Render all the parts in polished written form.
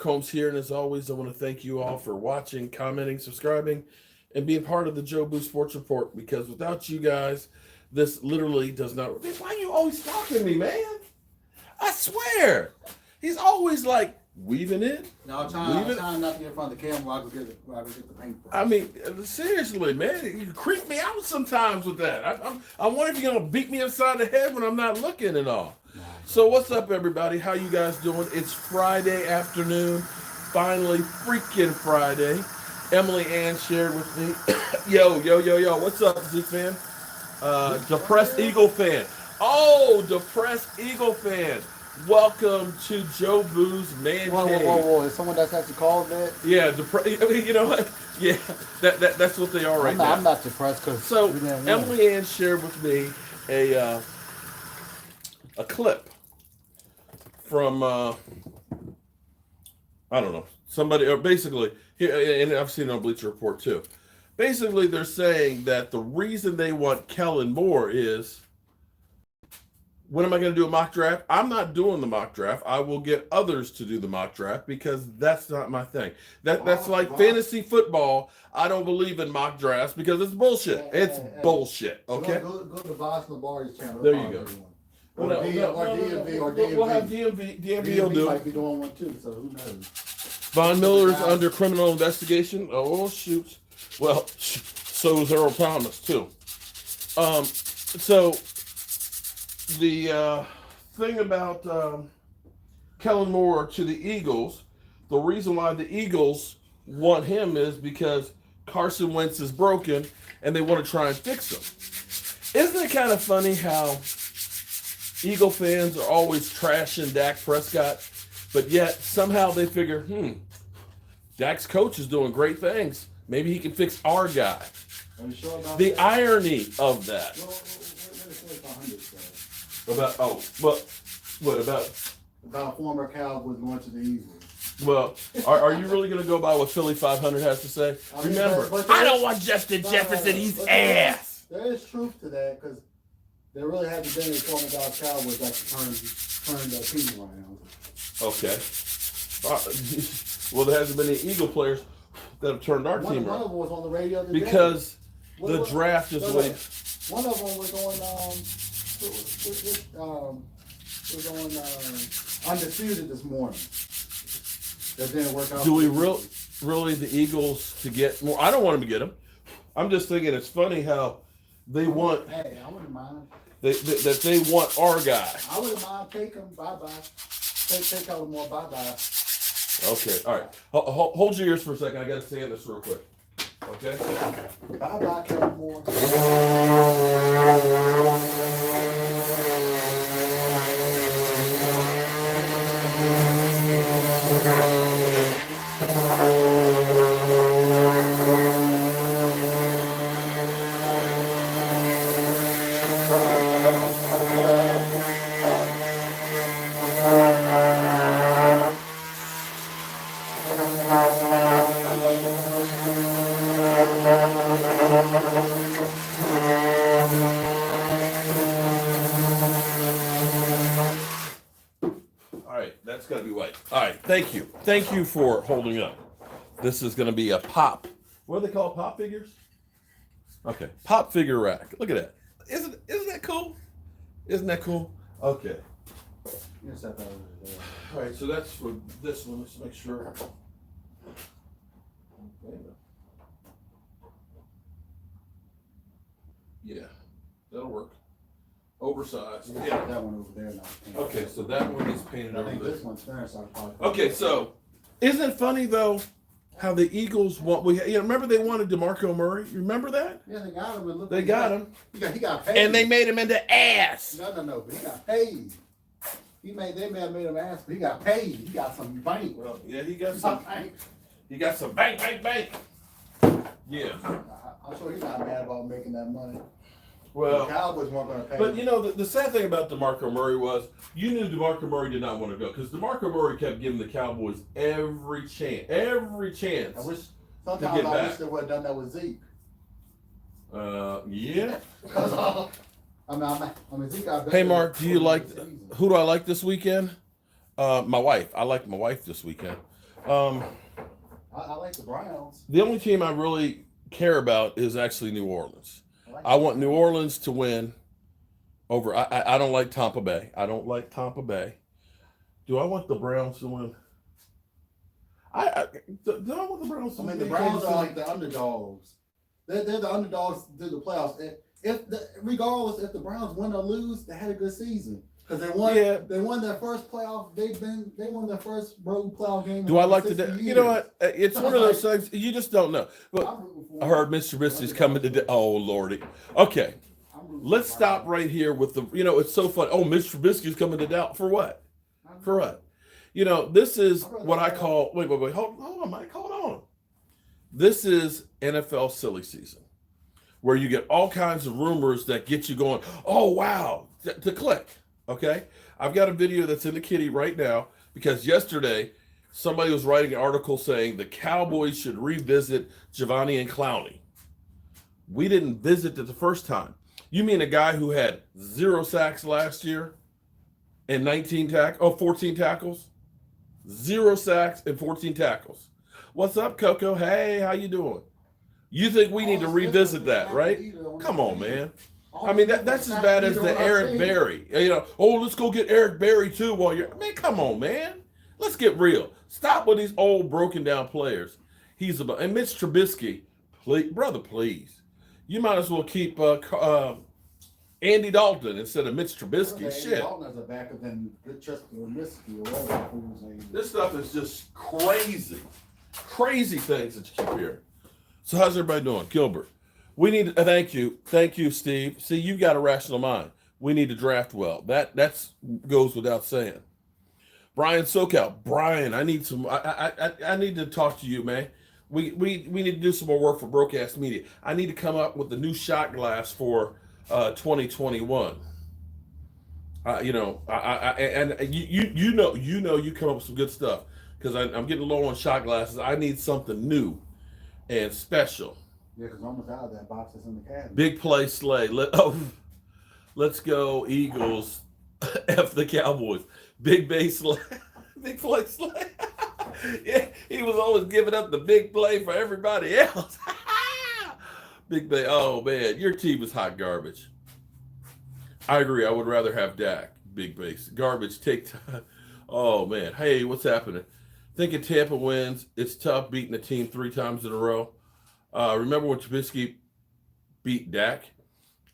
Mark Holmes here, and as always, I want to thank you all for watching, commenting, subscribing, and being part of the Joe Boo Sports Report, because without you guys, this literally does not... Why are you always talking to me, man? I swear. He's always like weaving in. No, I'm trying not to get in front of the camera while I get the paintbrush. I mean, seriously, man, you creep me out sometimes with that. I wonder if you're going to beat me upside the head when I'm not looking and all. So what's up, everybody? How you guys doing? It's Friday afternoon. Finally, freaking Friday. Emily Ann shared with me. Yo. What's up, Zeke fan? Depressed Eagle fan. Oh, depressed Eagle fan. Welcome to Joe Boo's Man Cave. Whoa. Is someone that's actually called that? Yeah, you know what? Yeah, that's what they are right now. I'm not depressed because so Emily Ann shared with me a clip from I don't know, somebody, or basically here, and I've seen it on Bleacher Report too. Basically, they're saying that the reason they want Kellen Moore is, when am I going to do a mock draft? I'm not doing the mock draft. I will get others to do the mock draft because that's not my thing. That's like fantasy football. I don't believe in mock drafts because it's bullshit. It's bullshit. Okay. Go to Boss Labar's channel. There you go. Or DMV. We'll have DMV will do it. Might be doing one too, so who knows? Von Miller's under criminal investigation. Oh, shoot. Well, so is Earl Thomas, too. So, the thing about Kellen Moore to the Eagles, the reason why the Eagles want him is because Carson Wentz is broken, and they want to try and fix him. Isn't it kind of funny how Eagle fans are always trashing Dak Prescott, but yet somehow they figure, Dak's coach is doing great things. Maybe he can fix our guy. Are you sure about the that? irony of that. What about a former Cowboys going to the Eagles? Well, are you really going to go by what Philly 500 has to say? Remember, I don't want Justin Jefferson. He's ass. There is truth to that because there really hasn't been any former Cowboys that turned their team around. Okay. Well, there hasn't been any Eagle players that have turned our team around. One of them was on the radio today. Because the draft is late. One of them was on Undisputed this morning. That didn't work out. Do we really the Eagles to get more? I don't want them to get them. I'm just thinking it's funny how they want. Hey, I wouldn't mind. That they want our guy. I wouldn't mind. Take him. Bye-bye. Take Kellen Moore. Bye-bye. Okay, all right. Hold your ears for a second. I got to say this real quick. Okay? Bye-bye, Kellen Moore. That's got to be white. All right, thank you. Thank you for holding up. This is going to be a pop. What do they call pop figures? Okay, pop figure rack. Look at that. Isn't that cool? Isn't that cool? Okay. All right, so that's for this one. Let's make sure. Yeah, that'll work. Oversized. Yeah. That one over there now. Okay, so that one is painted I over think there. this one's finished. Okay, so isn't it funny though how the Eagles want? Remember they wanted DeMarco Murray. You remember that? Yeah, they got him. And look, They got him, He got paid. and they made him into ass. No. But he got paid. They may have made him ass, but he got paid. He got some bank. Well, yeah, he got some. He got some bank. Yeah. I'm sure he's not mad about making that money. Well, the Cowboys weren't going to pay. But you know, the sad thing about DeMarco Murray was you knew DeMarco Murray did not want to go because DeMarco Murray kept giving the Cowboys every chance. I wish sometimes I wish they would have done that with Zeke. Yeah. I mean, Zeke got better. Hey, Mark, who do I like this weekend? My wife. I like my wife this weekend. Um, I like the Browns. the only team I really care about is actually New Orleans. I want New Orleans to win over. I don't like Tampa Bay. I don't like Tampa Bay. Do I want the Browns to win? Do I want the Browns to I win? mean, the Browns are like the underdogs. They're the underdogs to the playoffs. Regardless if the Browns win or lose, they had a good season because they won. Yeah. They won their first playoff. They won their first road playoff game. Do I like to? You know what? It's one of those things you just don't know. But I heard Mr. Trubisky's coming today. Oh Lordy. Okay, let's stop right here with the. You know, it's so funny. Oh, Mr. Trubisky's coming to Dallas for what? For what? You know, this is what I call. Wait. Hold on, Mike. Hold on. This is NFL silly season, where you get all kinds of rumors that get you going, oh, wow, to click, okay? I've got a video that's in the kitty right now because yesterday somebody was writing an article saying the Cowboys should revisit Giovanni and Clowney. We didn't visit it the first time. You mean a guy who had 0 sacks last year and 14 tackles? 0 sacks and 14 tackles. What's up, Coco? Hey, how you doing? You think we need to revisit that, right? Come on, man. I mean, that's as bad as the Eric Berry. You know, oh, let's go get Eric Berry too while you're. Man, come on, man. Let's get real. Stop with these old broken down players. And Mitch Trubisky, brother, please. You might as well keep Andy Dalton instead of Mitch Trubisky. Andy Shit. Dalton has a backup than Trubisky or whatever. This stuff is just crazy. Crazy things that you keep hearing. So how's everybody doing? Gilbert. We need to thank you, Steve. See, you got a rational mind. We need to draft well. That's goes without saying. Brian SoCal. Brian, I need some I need to talk to you, man. We need to do some more work for Broadcast Media. I need to come up with the new shot glass for 2021. You know, you come up with some good stuff because I'm getting low on shot glasses. I need something new and special. Yeah, because almost out of that box is in the cabinet. Big play, Sleigh. Let's go Eagles. F the Cowboys. Big base Sleigh. Big play, Sleigh. Yeah, he was always giving up the big play for everybody else. Big bay. Oh man, your team is hot garbage. I agree. I would rather have Dak. Big base. Garbage. Take time. Oh man. Hey, what's happening? Thinking Tampa wins. It's tough beating a team 3 times in a row. Remember when Trubisky beat Dak?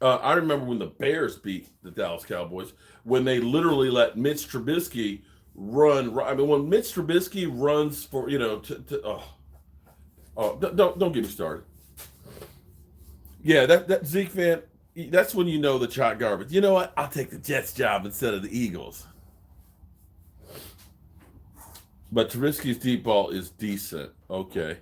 I remember when the Bears beat the Dallas Cowboys, when they literally let Mitch Trubisky run. I mean, when Mitch Trubisky runs for, don't get me started. Yeah, that Zeke fan, that's when you know the hot garbage. You know what? I'll take the Jets job instead of the Eagles. But Trubisky's deep ball is decent. Okay.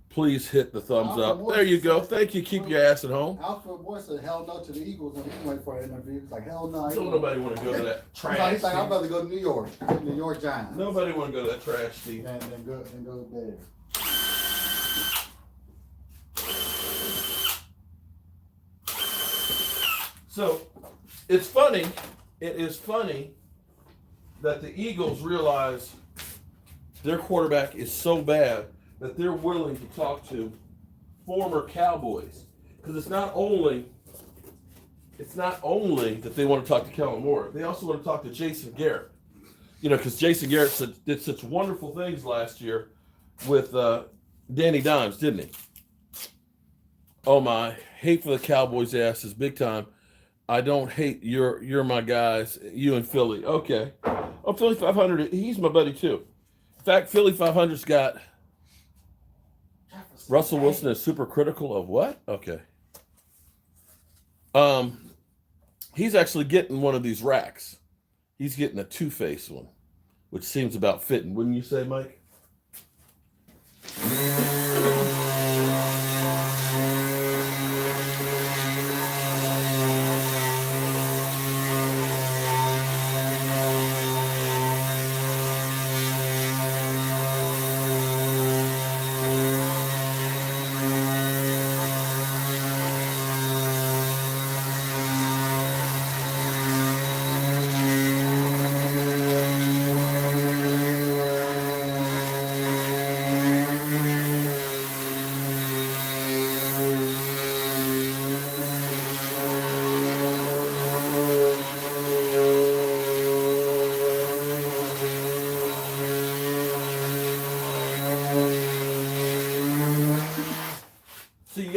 Please hit the thumbs up. There you go. Thank you. Keep your ass at home. Alfred Moore said hell no to the Eagles when he went for an interview. He's like, hell no. Don't nobody want to go to that trash. He's like, I'd rather go to New York. New York Giants. Nobody want to go to that trash team. And go there. So, it's funny. It is funny that the Eagles realize their quarterback is so bad that they're willing to talk to former Cowboys. Because it's not only that they want to talk to Kellen Moore, they also want to talk to Jason Garrett. You know, because Jason Garrett did such wonderful things last year with Danny Dimes, didn't he? Oh my, hate for the Cowboys' asses, big time. I don't hate you're my guys, you and Philly. Okay. Oh, Philly 500, he's my buddy too. In fact, Philly 500's got Russell Wilson is super critical of what? Okay. He's actually getting one of these racks. He's getting a two-face one, which seems about fitting. Wouldn't you say, Mike?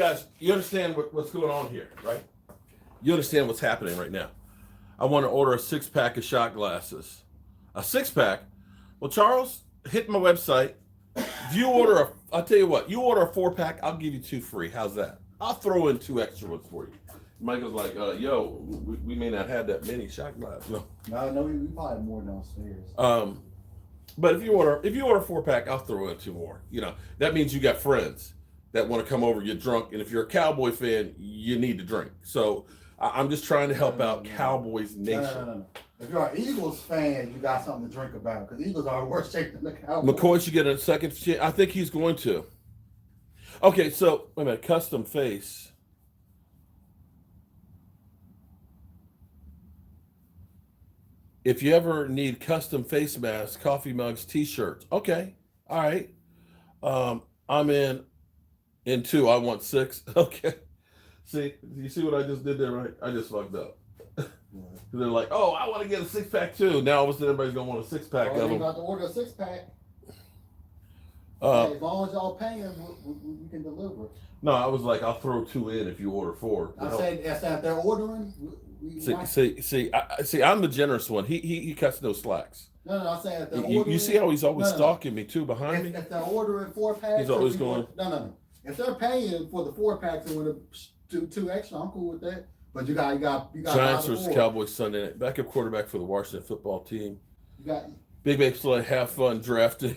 guys, you understand what's going on here, right? You understand what's happening right now. I want to order a 6-pack of shot glasses. A 6-pack? Well, Charles, hit my website. If you order I'll tell you what, you order a 4-pack, I'll give you 2 free. How's that? I'll throw in 2 extra ones for you. Michael's like, yo, we may not have that many shot glasses. No, we probably have more downstairs. But if you order a 4-pack, I'll throw in 2 more. You know, that means you got friends that want to come over, get drunk, and if you're a Cowboy fan, you need to drink. So I'm just trying to help out Cowboys Nation. No. If you're an Eagles fan, you got something to drink about because Eagles are worse shape than the Cowboys. McCoy should get a second chance. I think he's going to. Okay, so wait a minute. Custom face. If you ever need custom face masks, coffee mugs, T-shirts. Okay, all right. I'm in 2. I want 6. Okay. See, you see what I just did there, right? I just fucked up. They're like, oh, I want to get a 6-pack too. Now all of a sudden everybody's gonna want a 6-pack of them. You got to order a 6-pack. As long as y'all paying, we can deliver. No, I was like, I'll throw 2 in if you order 4. I said if they're ordering. See, I'm the generous one. He cuts no slacks. No, I'm saying if they're ordering. You see how he's always stalking me too behind me. If they're ordering 4-packs, he's always going. No. If they're paying for the 4-packs and with 2 extra, I'm cool with that. But you got Giants versus Cowboys Sunday night. Backup quarterback for the Washington football team. You got Big Sleigh, have fun drafting.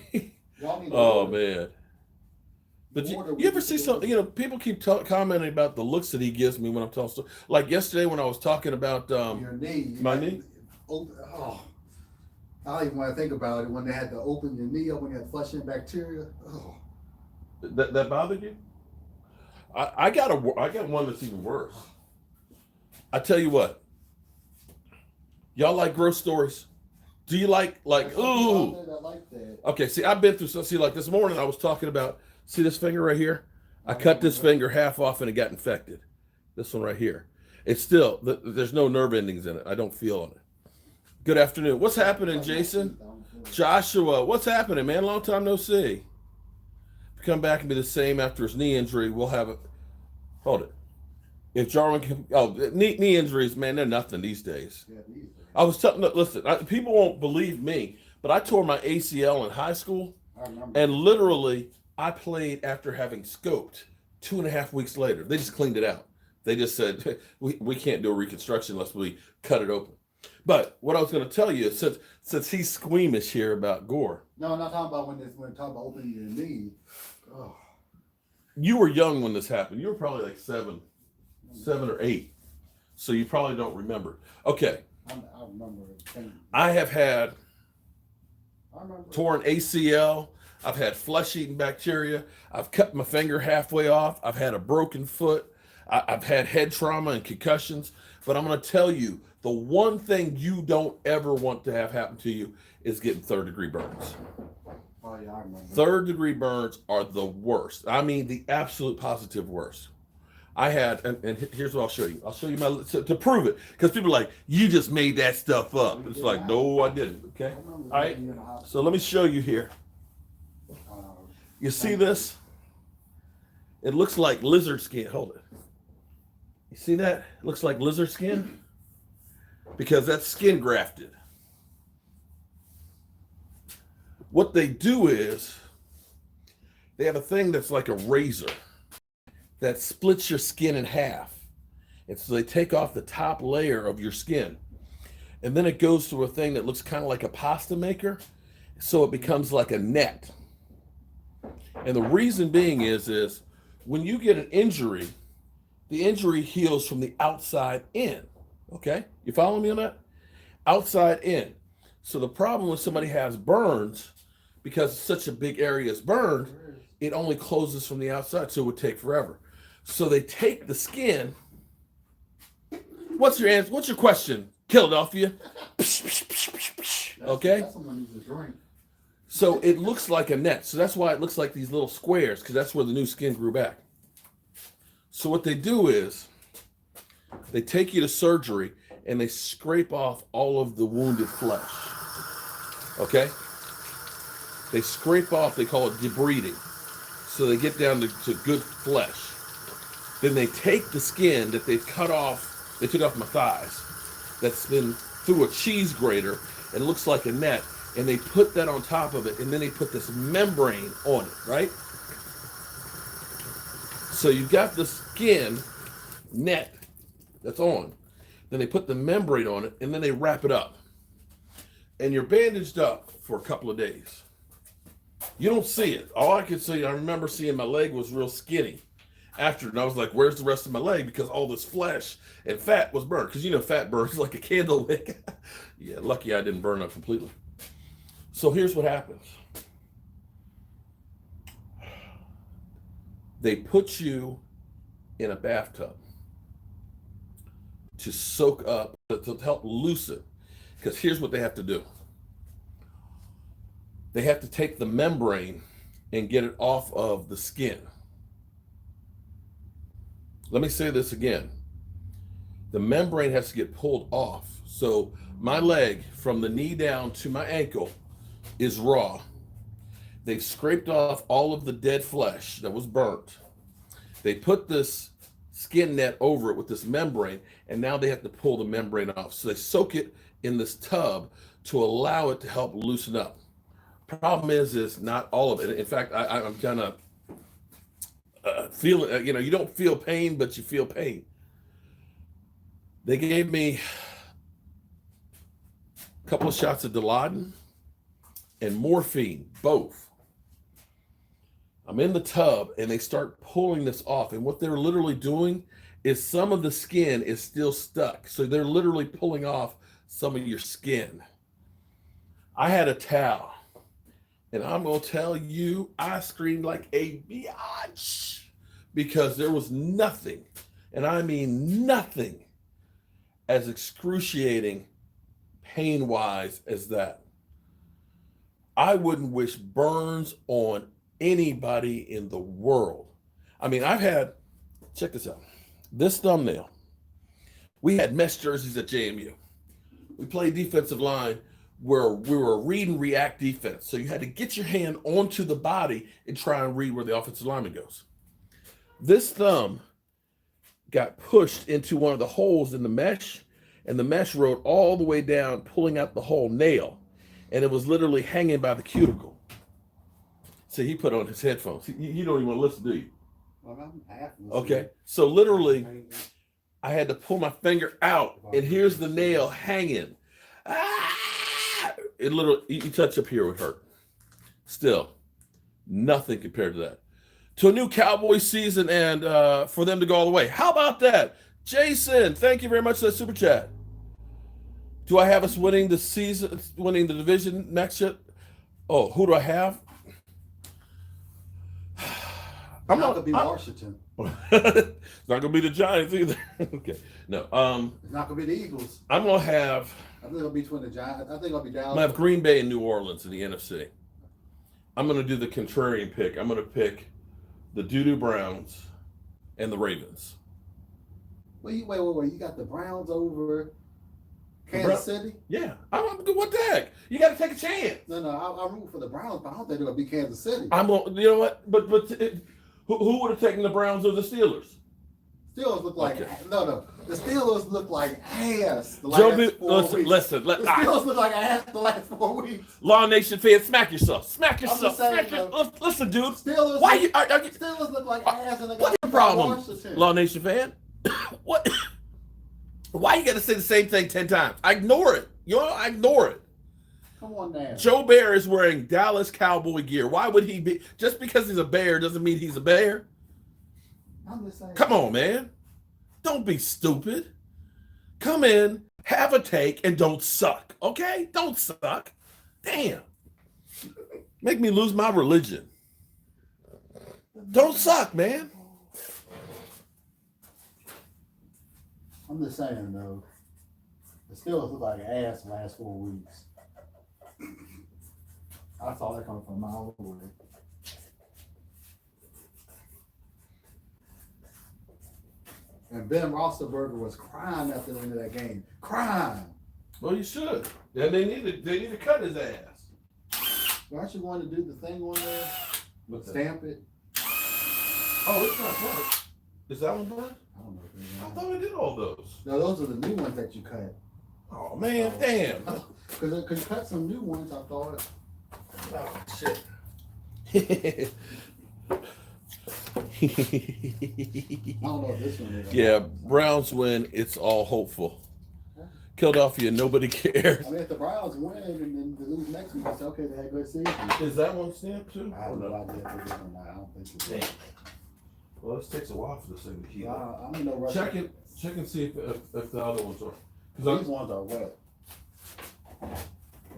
Oh man. But you ever see something? You know, people keep commenting about the looks that he gives me when I'm telling stories. Like yesterday when I was talking about your knee, my knee. Oh, I don't even want to think about it when they had to open your knee up when you had flush in bacteria. Oh, that bothered you? I got one that's even worse. I tell you what. Y'all like gross stories? Do you like ooh? Okay, see, I've been through some. See, like this morning, I was talking about. See this finger right here? I cut this finger half off and it got infected. This one right here. It's still there's no nerve endings in it. I don't feel on it. Good afternoon. What's happening, Jason? Joshua, what's happening, man? Long time no see. If you come back and be the same after his knee injury, we'll have it. Hold it. If Jarwin can, knee injuries, man, they're nothing these days. I was telling, listen, people won't believe me, but I tore my ACL in high school, and literally I played after having scoped 2.5 weeks later. They just cleaned it out. They just said, we can't do a reconstruction unless we cut it open. But what I was going to tell you, since he's squeamish here about gore. No, I'm not talking about when talking about opening your knee. Oh. You were young when this happened. You were probably like 7 or 8. So you probably don't remember. Okay. I remember it. I have had torn ACL. I've had flesh-eating bacteria. I've cut my finger halfway off. I've had a broken foot. I've had head trauma and concussions. But I'm going to tell you, the one thing you don't ever want to have happen to you is getting third-degree burns. Oh, yeah, I remember. Third-degree burns are the worst. I mean, the absolute positive worst. I had, and here's what I'll show you. I'll show you to prove it. Because people are like, you just made that stuff up. It's like, no, I didn't. Okay? All right? So let me show you here. You see this? It looks like lizard skin. Hold it. You see that? It looks like lizard skin? Because that's skin grafted. What they do is, they have a thing that's like a razor that splits your skin in half. And so they take off the top layer of your skin. And then it goes through a thing that looks kind of like a pasta maker. So it becomes like a net. And the reason being is when you get an injury, the injury heals from the outside in. Okay? You follow me on that? Outside in. So the problem when somebody has burns, because such a big area is burned, it only closes from the outside, so it would take forever. So they take the skin. What's your answer? What's your question, Philadelphia? Okay? That's someone needs to drink. So it looks like a net. So that's why it looks like these little squares, because that's where the new skin grew back. So what they do is they take you to surgery and they scrape off all of the wounded flesh. Okay? They scrape off, they call it debriding. So they get down to good flesh. Then they take the skin that they've cut off, they took off my thighs, that's been through a cheese grater and looks like a net, and they put that on top of it, and then they put this membrane on it, right? So you've got the skin net that's on. Then they put the membrane on it, and then they wrap it up. And you're bandaged up for a couple of days. You don't see it. All I could see, I remember seeing my leg was real skinny after, and I was like, where's the rest of my leg? Because all this flesh and fat was burned. Because you know fat burns like a candle wick. Yeah, lucky I didn't burn up completely. So here's what happens. They put you in a bathtub to soak up, to help loosen. Because here's what they have to do. They have to take the membrane and get it off of the skin. Let me say this again. The membrane has to get pulled off. So my leg from the knee down to my ankle is raw. They've scraped off all of the dead flesh that was burnt. They put this skin net over it with this membrane, and now they have to pull the membrane off. So they soak it in this tub to allow it to help loosen up. Problem is not all of it. In fact, I'm kind of feeling, you don't feel pain, but you feel pain. They gave me a couple of shots of Dilaudid and morphine, both. I'm in the tub, and they start pulling this off. And what they're literally doing is some of the skin is still stuck. So they're literally pulling off some of your skin. I had a towel. And I'm going to tell you, I screamed like a biatch because there was nothing, and I mean nothing, as excruciating pain-wise as that. I wouldn't wish burns on anybody in the world. I mean, check this out, this thumbnail. We had mesh jerseys at JMU. We played defensive line where we were a read and react defense. So you had to get your hand onto the body and try and read where the offensive lineman goes. This thumb got pushed into one of the holes in the mesh, and the mesh rode all the way down, pulling out the whole nail. And it was literally hanging by the cuticle. So he put on his headphones. You don't even want to listen, do you? Well, I'm half listening. Okay. So literally, I had to pull my finger out, and here's the nail hanging. It literally, you touch up here would hurt. Still, nothing compared to that. To a new Cowboy season and for them to go all the way. How about that? Jason, thank you very much for that super chat. Do I have us winning the season, winning the division next year? Oh, who do I have? I'm not going to be Washington. It's not going to be the Giants either. Okay, no. It's not going to be the Eagles. I'm going to have. I think it'll be between the Giants. I think it'll be Dallas. I'm going to have Green Bay and New Orleans in the NFC. I'm going to do the contrarian pick. I'm going to pick the Doo-Doo Browns and the Ravens. Wait. You got the Browns over Kansas City? Yeah. What the heck? You got to take a chance. No. I'm rooting for the Browns, but I don't think they're going to beat Kansas City. You know what? But who would have taken the Browns or the Steelers? Steelers look like no. The Steelers look like ass. The listen. The Steelers look like ass the last 4 weeks. Law Nation fans, smack yourself. Listen, dude. Steelers. Steelers look like ass. And what's the problem, Law Nation fan? What? Why you got to say the same thing 10 times? I ignore it. I ignore it. Come on now. Joe Bear is wearing Dallas Cowboy gear. Why would he be? Just because he's a Bear doesn't mean he's a Bear. I'm just saying. Come on, man. Don't be stupid. Come in, have a take, and don't suck. Okay? Don't suck. Damn. Make me lose my religion. Don't suck, man. I'm just saying, though. The Steelers look like ass the last 4 weeks. I saw that coming from a mile away. And Ben Roethlisberger was crying after the end of that game. Crying. Well, you should. Yeah, they need to cut his ass. Well, aren't you going to do the thing on there? What's Stamp it. Oh, it's not right. Is that one burned? I don't know. I thought I did all those. No, those are the new ones that you cut. Oh man, damn. Because you cut some new ones, I thought. Oh shit. I don't know if this one is. Yeah, Browns win. It's all hopeful. Philadelphia, nobody cares. I mean, if the Browns win and then they lose next week, it's okay. They had a good season. Is that one stamped too? I have no idea if it is or not. I don't think it is. Well, this takes a while for this thing to heat up. I'm in no rush. Check and see if the other ones are. These ones are wet.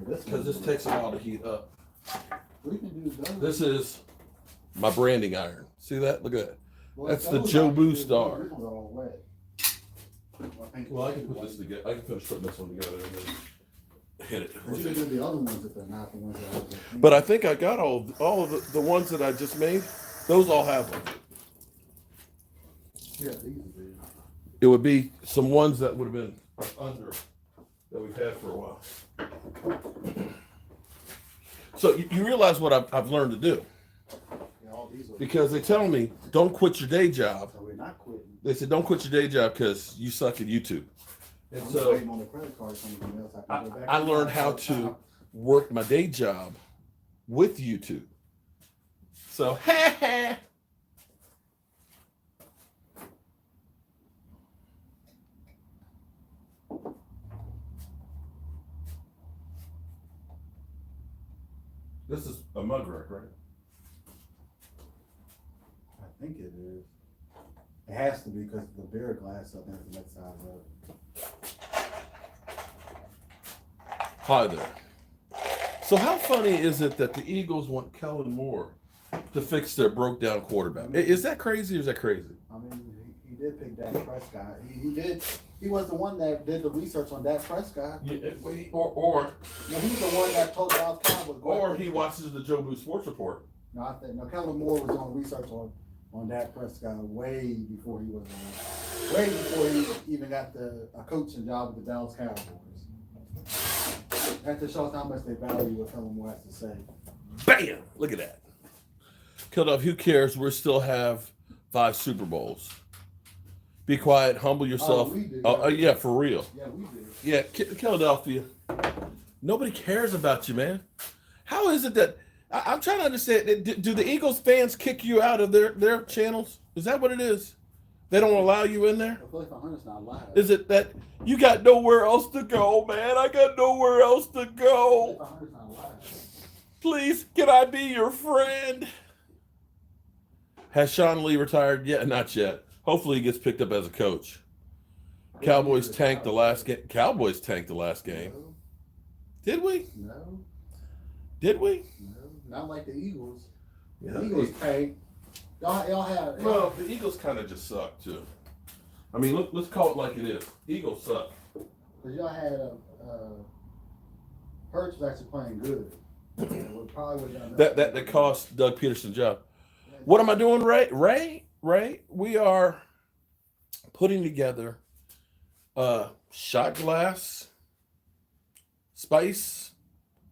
Because this takes a while to heat up. We can do those. This is my branding iron. See that? Look at that. Well, That's the Joe Boo Star. These ones are all wet. Well, I can put this together. I can finish putting this one together and then hit it. You can do the other ones if they're not the ones that I was. But I think I got all of the ones that I just made. Those all have them. Yeah, these are big. It would be some ones that would have been under that we've had for a while. So you realize what I've learned to do. Yeah, all these are. Because they tell me, don't quit your day job. So we're not quitting. They said, don't quit your day job because you suck at YouTube. And I'm so waiting on the credit card from something else. I can go back I to learned my how job. to work my day job with YouTube. So, this is a mug rack, right? I think it is. It has to be because the beer glass up there is the next side of it. Hi there. So how funny is it that the Eagles want Kellen Moore to fix their broke down quarterback? Is that crazy or is that crazy? I mean, he did pick Dak Prescott. He did. He was the one that did the research on Dak Prescott. Yeah, or He was the one that told Dallas Cowboys. or he watches the Joe Boo Sports Report. No, I think Kellen Moore was doing research on Dak Prescott way before he even got a coaching job with the Dallas Cowboys. That just shows how much they value what Kellen Moore has to say. Bam! Look at that. Killed off. Who cares? We still have 5 Super Bowls. Be quiet. Humble yourself. Oh, we do. Yeah, for real. Yeah, we do. Yeah, Philadelphia. Nobody cares about you, man. How is it that I'm trying to understand? Do the Eagles fans kick you out of their channels? Is that what it is? They don't allow you in there? I feel like 500's not live. Is it that you got nowhere else to go, man? I got nowhere else to go. 500's not live. Please, can I be your friend? Has Sean Lee retired yet? Not yet. Hopefully he gets picked up as a coach. Cowboys tanked the last game. Cowboys tanked the last game. No. Did we? No. Did we? No. Not like the Eagles. Yeah. The Eagles tanked. Y'all have. Well, the Eagles kind of just suck too. I mean, let's call it like it is. Eagles suck. Because y'all had Hurts was actually playing good. That cost Doug Peterson's job. What am I doing, Ray? We are putting together shot glass, spice,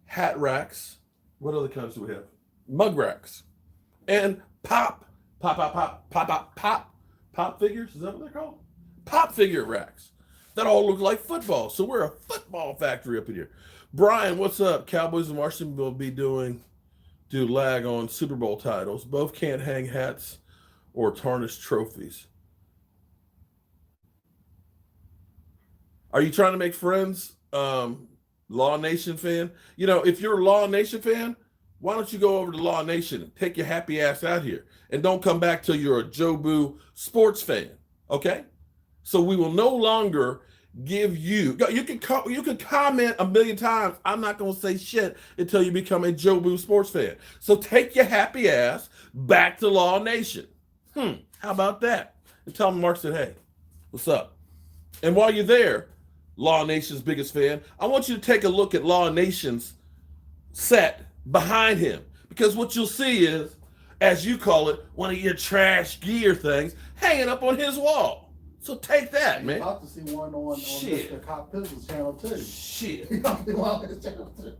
hat racks. What other kinds do we have? Mug racks. And pop figures. Is that what they're called? Pop figure racks. That all look like football. So we're a football factory up in here. Brian, what's up? Cowboys and Washington will be do lag on Super Bowl titles. Both can't hang hats or tarnish trophies. Are you trying to make friends? Law Nation fan? You know, if you're a Law Nation fan, why don't you go over to Law Nation and take your happy ass out here and don't come back till you're a Joe Boo sports fan, okay? So we will no longer give you can comment a million times. I'm not going to say shit until you become a Joe Boo sports fan. So take your happy ass back to Law Nation. How about that? And tell them Mark said, hey, what's up? And while you're there, Law Nation's biggest fan, I want you to take a look at Law Nation's set behind him. Because what you'll see is, as you call it, one of your trash gear things hanging up on his wall. So take that, man. You're about to see one on Mr. Cop Pizzle's channel too. Shit. You're about to see one on his channel too.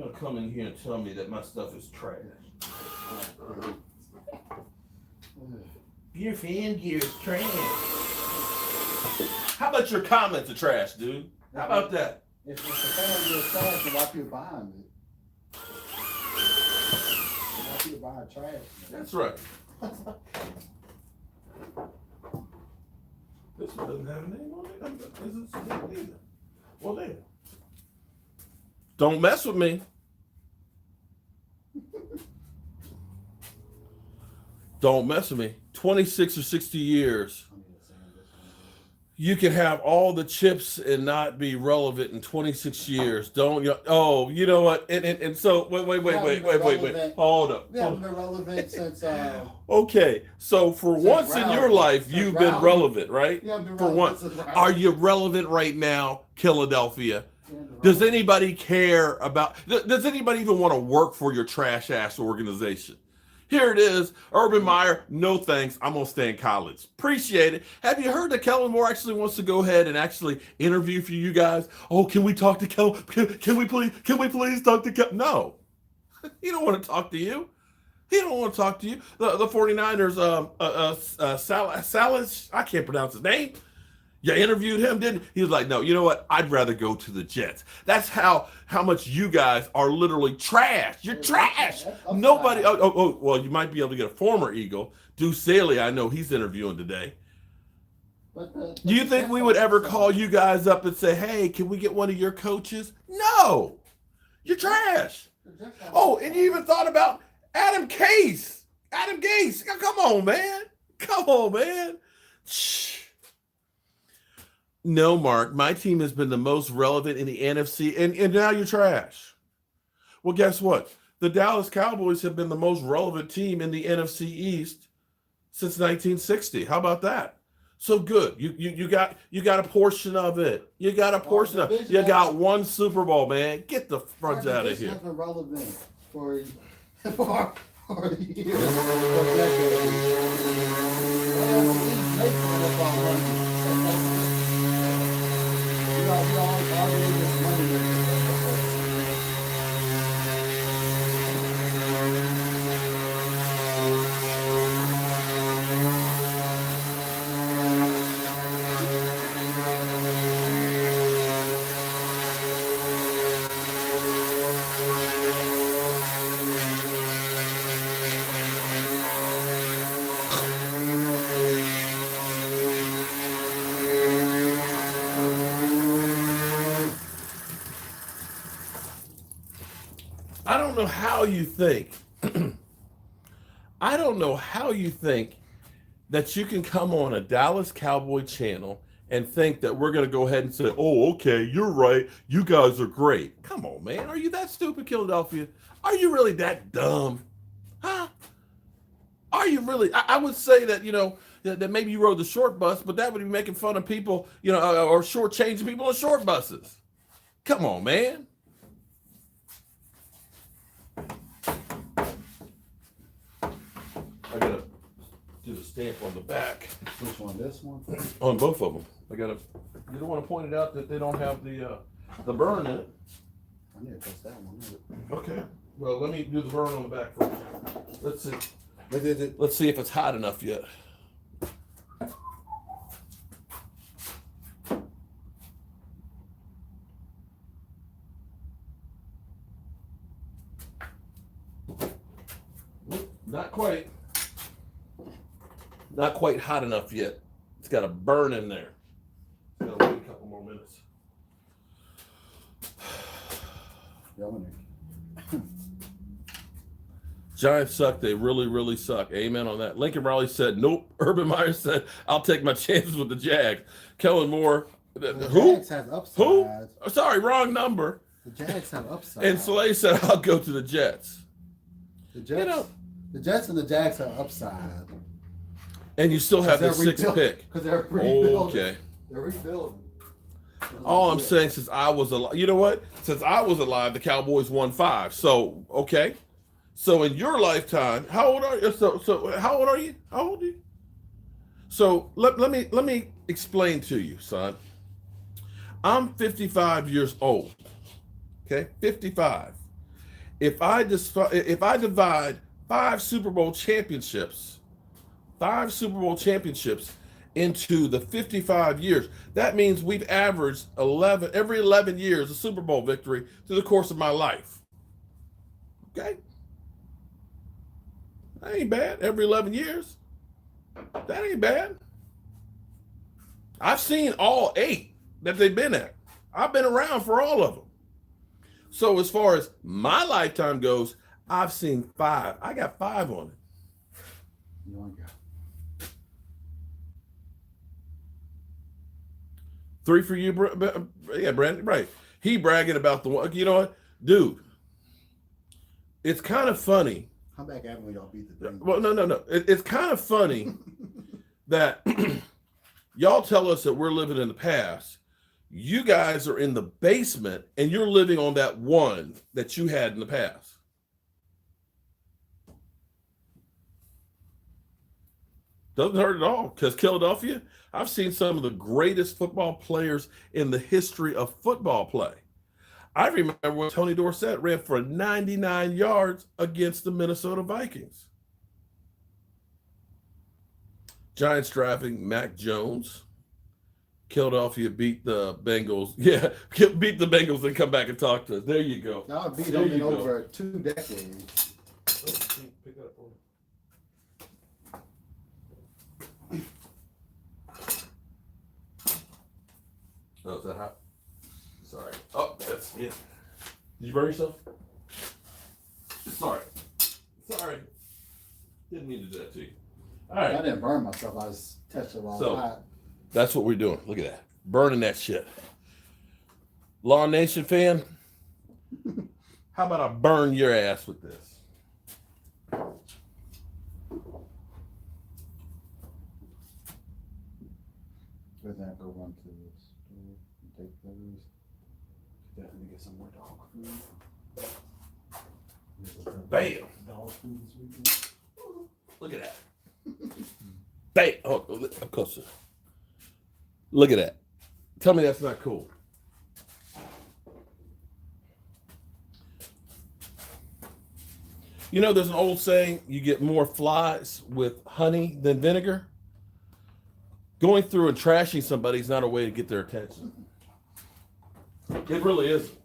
I'm gonna come in here and tell me that my stuff is trash. Your fan gear is trash. How about your comments are trash, dude? How about that? If the fan gear is trash, then why people buying it? Why people buying trash? Man? That's right. This one doesn't have a name on it. Well, there. Don't mess with me. Don't mess with me. 26 or 60 years. You can have all the chips and not be relevant in 26 years. Don't you? Oh, you know what? And so wait. Hold up. We haven't been relevant since. Okay, so for once in your life, you've been relevant, right? Yeah, been for once, are you relevant right now, Philadelphia? Does anybody care about? Does anybody even want to work for your trash ass organization? Here it is, Urban Meyer. No thanks. I'm gonna stay in college. Appreciate it. Have you heard that Kellen Moore actually wants to go ahead and actually interview for you guys? Oh, can we talk to Kellen? Can we please talk to Kellen? No, he don't want to talk to you. He don't want to talk to you. The 49ers, Salas, I can't pronounce his name. You interviewed him, didn't you? He was like, no, you know what? I'd rather go to the Jets. That's how much you guys are literally trash. You're trash. Nobody, well, you might be able to get a former Eagle. Deuce Saley, I know he's interviewing today. Do you think we would ever call you guys up and say, hey, can we get one of your coaches? No. You're trash. Oh, and you even thought about Adam Gase. Come on, man. Shh. No, Mark, my team has been the most relevant in the NFC, and now you're trash. Well, guess what? The Dallas Cowboys have been the most relevant team in the NFC East since 1960. How about that? So good. You got a portion of it. You got one Super Bowl, man. Get the fronts out of here. It's been relevant for years. For I don't know how you think. I don't know how you think that you can come on a Dallas Cowboy channel and think that we're going to go ahead and say, oh, okay, you're right. You guys are great. Come on, man. Are you that stupid, Philadelphia? Are you really that dumb? Huh? Are you really? I would say that, that maybe you rode the short bus, but that would be making fun of people, or shortchanging people on short buses. Come on, man. I gotta do the stamp on the back. Which one? This one? On both of them. You don't want to point it out that they don't have the burn in it. I need to press that one. Okay. Well, let me do the burn on the back first. Let's see. Let's see if it's hot enough yet. Not quite. Not quite hot enough yet. It's got a burn in there. It's got to wait a couple more minutes. Giants suck. They really, really suck. Amen on that. Lincoln Riley said, nope. Urban Meyer said, I'll take my chances with the Jags. Kellen Moore. Who? Jags have upside. Who? Oh, sorry, wrong number. The Jags have upside. And Sleigh said, I'll go to the Jets. The Jets and the Jags have upside. And you still have the sixth pick. Because they're rebuilding. Okay. They're rebuilding. All I'm saying, since I was alive, you know what? Since I was alive, the Cowboys won 5. So, okay. So in your lifetime, how old are you? So how old are you? How old are you? So let me explain to you, son. I'm 55 years old. Okay, 55. if I divide five Super Bowl championships into the 55 years, that means we've averaged every 11 years a Super Bowl victory through the course of my life. Okay? That ain't bad. Every 11 years. That ain't bad. I've seen all 8 that they've been at. I've been around for all of them. So as far as my lifetime goes, I've seen 5. I got 5 on it. Oh, yeah. 3 for you, yeah, Brandon, right. He bragging about the one. You know what? Dude, it's kind of funny. How back at when y'all beat the thing? Well, no. It's kind of funny that y'all tell us that we're living in the past. You guys are in the basement and you're living on that one that you had in the past. Doesn't hurt at all, because Philadelphia, I've seen some of the greatest football players in the history of football play. I remember when Tony Dorsett ran for 99 yards against the Minnesota Vikings. Giants drafting Mac Jones. Philadelphia beat the Bengals. Yeah, beat the Bengals and come back and talk to us. There you go. Y'all beat them in over 2 decades. Pick that up for me. Oh, is that hot? Sorry. Oh, that's it. Did you burn yourself? Sorry. Didn't mean to do that to you. All right. I didn't burn myself. I was touching all hot. That's what we're doing. Look at that. Burning that shit. Law Nation fan, how about I burn your ass with this? We're going to go run to the store and take those. Definitely get some more dog food. Bam. Dog food this weekend. Look at that. Bam. Oh, up closer. Look at that. Tell me that's not cool. You know, there's an old saying, you get more flies with honey than vinegar. Going through and trashing somebody is not a way to get their attention. It really isn't.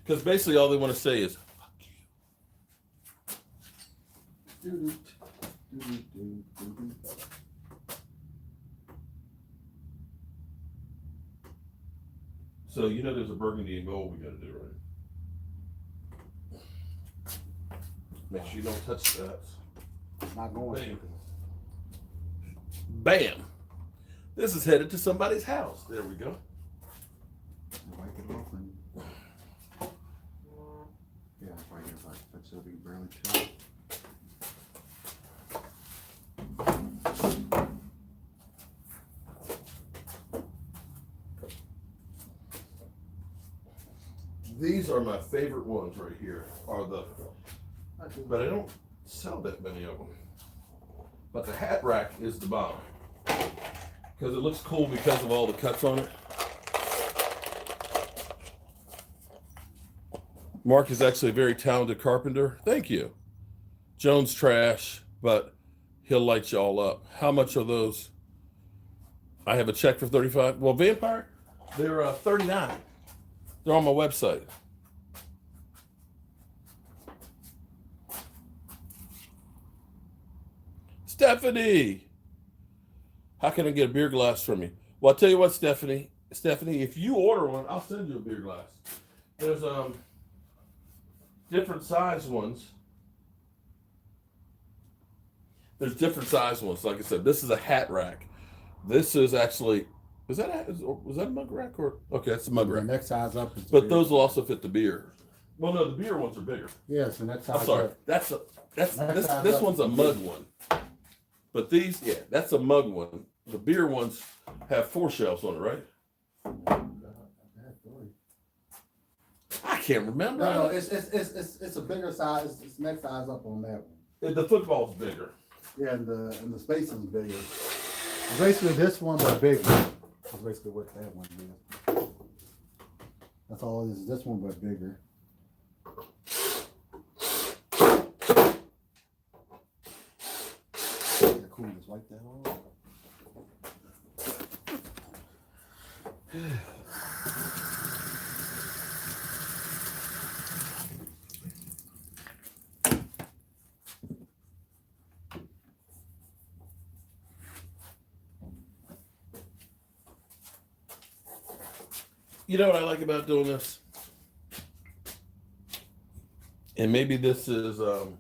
Because basically all they want to say is, fuck you. So you know there's a burgundy and gold we got to do, right? Make sure you don't touch that. Not going to. Bam. This is headed to somebody's house. There we go. Wipe it off and... Yeah, right here, but she'll be barely chilled. These are my favorite ones right here. But I don't sell that many of them. But the hat rack is the bomb. Because it looks cool because of all the cuts on it. Mark is actually a very talented carpenter. Thank you. Jones trash, but he'll light you all up. How much are those? I have a check for 35. Well, Vampire, they're 39. They're on my website. Stephanie, how can I get a beer glass from you? Well, I'll tell you what, Stephanie, if you order one, I'll send you a beer glass. There's different size ones. There's different size ones. Like I said, this is a hat rack. This is actually, was that a mug rack or? Okay, that's a mug rack. The next size up is But bigger. those will also fit the beer. Well, no, the beer ones are bigger. Yes, and that's size I'm sorry. up. This one's a mug one. But these, yeah, that's a mug one. The beer ones have 4 shelves on it, right? I can't remember. No, it's a bigger size. It's next size up on that one. The football's bigger. Yeah, and the space is bigger. Basically, this one but bigger. That's basically what that one is. That's all it is. This one but bigger. You know what I like about doing this? And maybe this is, I don't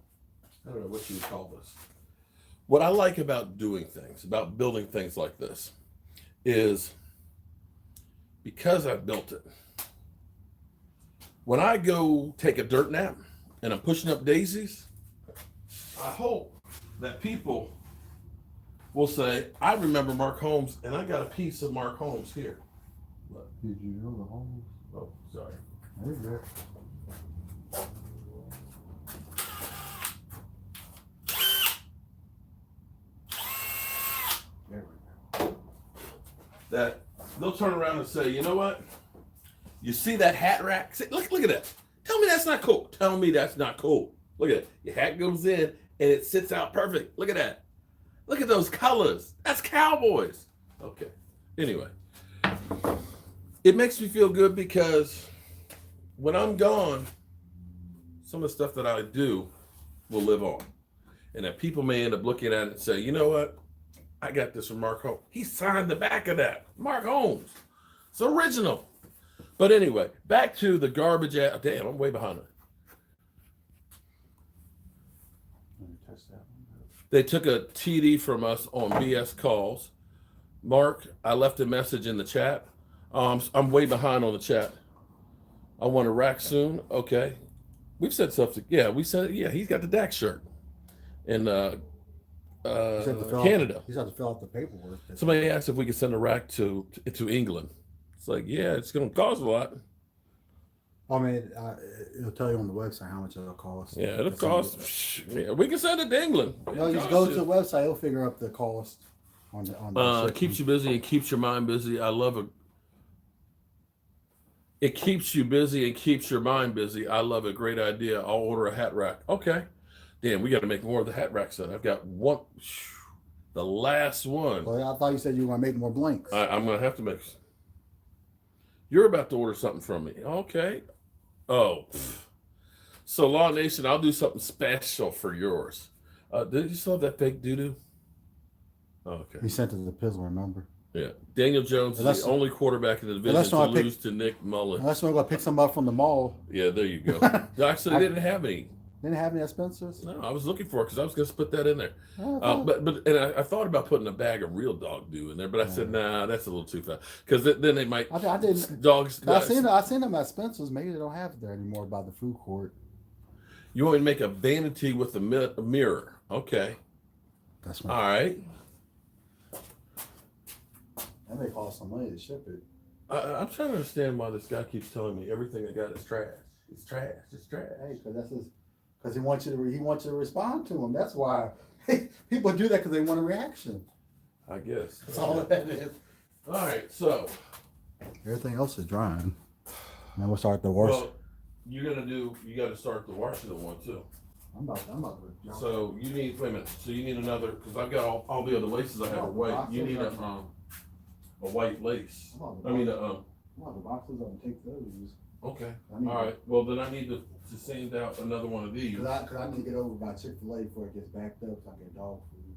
know what you would call this. What I like about doing things, about building things like this, is because I've built it. When I go take a dirt nap and I'm pushing up daisies, I hope that people will say, I remember Mark Holmes, and I got a piece of Mark Holmes here. Look. Did you know the Holmes? Oh, sorry. There's that. There we go. That they'll turn around and say, you know what? You see that hat rack? Say, look at that. Tell me that's not cool. Tell me that's not cool. Look at it. Your hat goes in and it sits out perfect. Look at that. Look at those colors. That's Cowboys. Okay. Anyway, it makes me feel good because when I'm gone, some of the stuff that I do will live on. And that people may end up looking at it and say, you know what? I got this from Mark Holmes. He signed the back of that. Mark Holmes. It's original. But anyway, back to the garbage. Damn, I'm way behind it. They took a TD from us on BS calls. Mark, I left a message in the chat. I'm way behind on the chat. I want a rack soon. Okay. We've said something. Yeah, we said, yeah, he's got the Dax shirt. And Canada. He's had to fill out the paperwork. Somebody asked if we could send a rack to England. It's like, yeah, it's going to cost a lot. I mean, it'll tell you on the website how much it'll cost. Yeah, it'll cost. Yeah, we can send it to England. No, you just go to the website. It'll figure out the cost on the keeps you busy and keeps your mind busy. I love it. It keeps you busy and keeps your mind busy. I love it. Great idea. I'll order a hat rack. Okay. Damn, we got to make more of the hat racks then. I've got one. The last one. Well, I thought you said you were going to make more blanks. I'm going to have to make. You're about to order something from me. Okay. Oh. So, Law Nation, I'll do something special for yours. Did you still have that fake doo-doo? Oh, okay. He sent it to the Pizzle, remember? Yeah. Daniel Jones is the only quarterback in the division to lose to Nick Mullins. Unless we're going to pick some up from the mall. Yeah, there you go. Actually, they didn't have any. Didn't have any at Spencer's? No, I was looking for it because I was going to put that in there. I thought about putting a bag of real dog dew in there, but I said, nah, that's a little too fast. Because then they might. I didn't. Dogs. I seen them at Spencer's. Maybe they don't have it there anymore by the food court. You want me to make a vanity with a mirror? Okay. That's all right. That may cost some money to ship it. I'm trying to understand why this guy keeps telling me everything I got is trash. It's trash. It's trash. Hey, because that's his. Because he wants you to respond to him. That's why people do that because they want a reaction. I guess. That's all that is. All right, so everything else is drying. Now we'll start the wash. Well, you got to start the Washington one too. I'm about to. So you need, wait a minute. So you need another, because I've got all the other laces I have are white. You need a white lace. I mean, the boxes. I'm take those. Okay. All right. Well, then I need to send out another one of these. Cause I need to get over by Chick-fil-A before it gets backed up so I get dog food.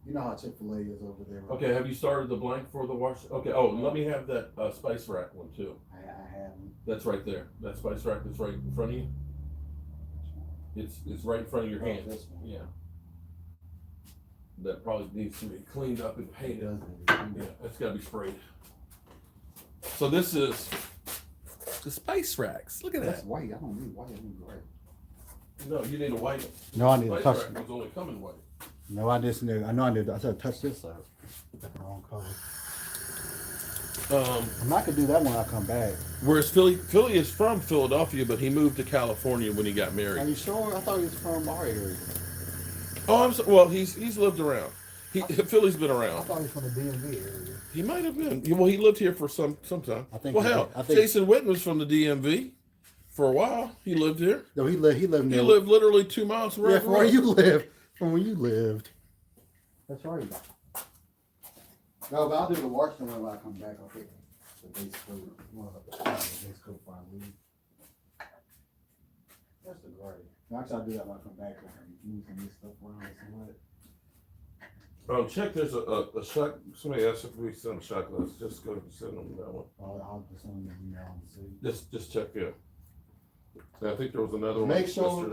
You know how Chick-fil-A is over there. Right? Okay. Have you started the blank for the wash? Okay. Oh, let me have that spice rack one too. I haven't. That's right there. That spice rack that's right in front of you. It's right in front of your hand. This one. Yeah. That probably needs to be cleaned up and painted. Yeah, it's got to be sprayed. So this is the spice racks. Look at That's that. white. I don't need white. I need gray. No, you need a white. No, I need spice a touch. rack was only coming white. No, I just knew. I know I need. I said touch this up. Wrong color. I'm not gonna do that when I come back. Whereas Philly is from Philadelphia, but he moved to California when he got Are married. you sure? I thought he was from our area. Oh, well, he's lived around. Philly's been I around. thought he was from the DMV area. He might have been. Well, he lived here for some time. I think. Well, hell, Jason Witten was from the DMV for a while. He lived here. No, he lived near. He lived literally 2 miles from from where you live. From where you lived. That's right. No, but I'll do the Washington one when I come back. I'll take the base coat. The base coat before I leave. That's the gray. Actually, I'll do that when I come back. I can move some of this stuff around and Check. There's a shot. Somebody asked if we send a shot glass. Just go send them that one. I'll just send them an email and see. Just check in. I think there was another one. Make sure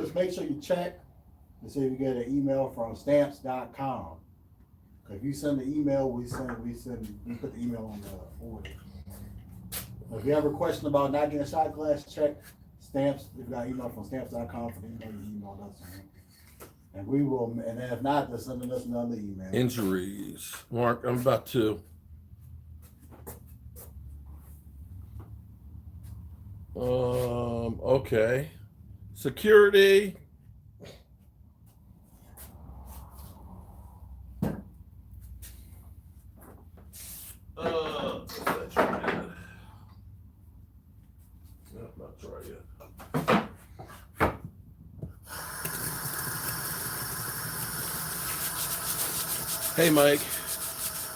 you check and see if you get an email from stamps.com. If you send the email, we put the email on the order. If you have a question about not getting a shot glass, check Stamps. If you got an email from stamps.com for the email you emailed us. And we will, and then if not, they're sending us another email. Injuries. Mark, I'm about to. Okay. Security. That's right. No, not try yet. Hey, Mike.